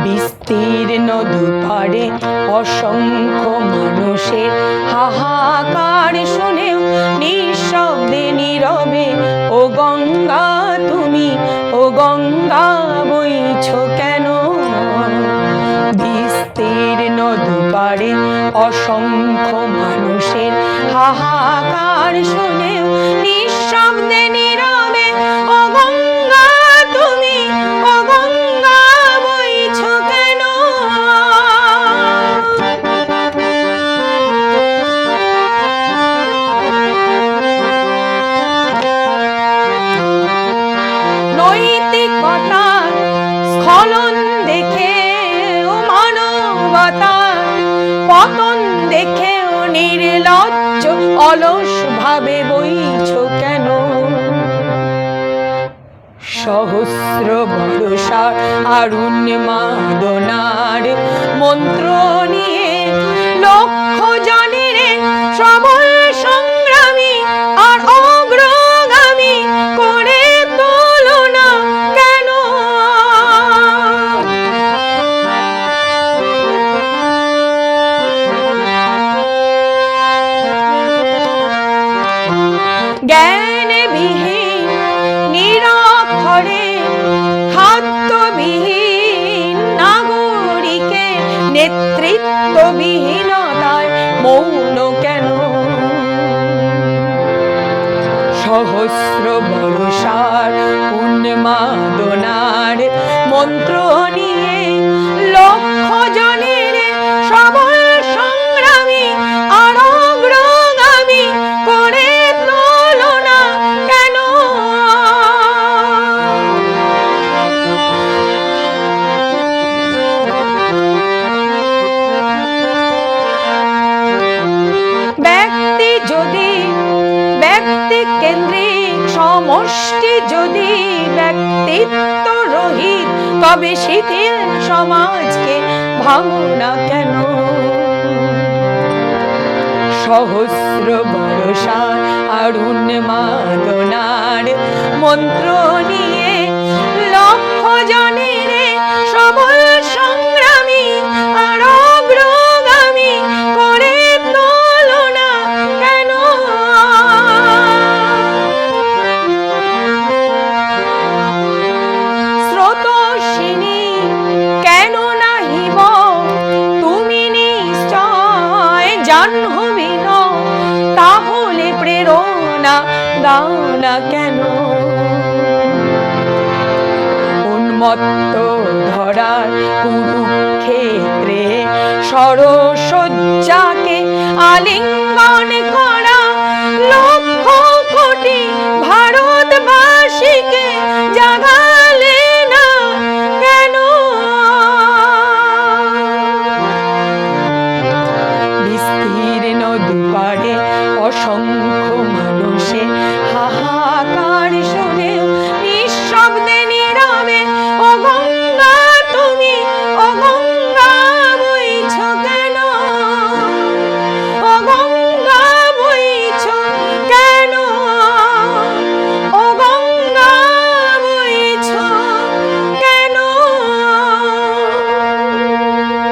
বিস্তীর্ণ দুপারে অসংখ্য মানুষের হাহাকার শুনেও নিঃশব্দে নীরবে ও গঙ্গা তুমি, ও গঙ্গা বইছো কেন? বিস্তীর্ণ দুপারে অসংখ্য মানুষের হাহাকার শুনেও নিঃশব্দে নীরবে ও গঙ্গা তুমি, ও গঙ্গা বইছো কেন? নৈতিকতার স্খলন দেখে ও মানবতার পতন দেখেও নির্লজ্জ অলস ভাবে বইছো কেন? সহস্র বর্ষার আরুণ্যমাদনার মন্ত্র নিয়ে লক্ষ জনের সবল সংগ্রামী আর অগ্রগামী করে তোলো না কেন? জ্ঞানবিহীন নিরক্ষরে খাদ্যবিহীন নাগরিকের নেতৃত্ববিহীনতায় মৌন কেন? সহস্র বর্ষার উন্মাদনার মন্ত্র নিয়ে লক্ষ জনের সবল সংগ্রামী আর অগ্রগামী করে তোলো না কেন? ব্যক্তি যদি ব্যক্তি কেন্দ্রিক, সমষ্টি যদি ব্যক্তিত্ব রহিত, তবে শিথিল সমাজকে ভাঙো না কেন? সহস্র বর্ষার আরুণ্যমাদনার মন্ত্র নিয়ে লক্ষ জনের সবল সংগ্রামী আর অগ্রগামী করে তোলো না কেন? স্রোতস্বিনী কেন নাহিব তুমি নিশ্চয় জাহ্নবী নও, তাহলে প্রেরণা দাও না কেন? উন্মত্ত ধরার কুরুক্ষেত্রে সরসজ্জাকে আলিঙ্গন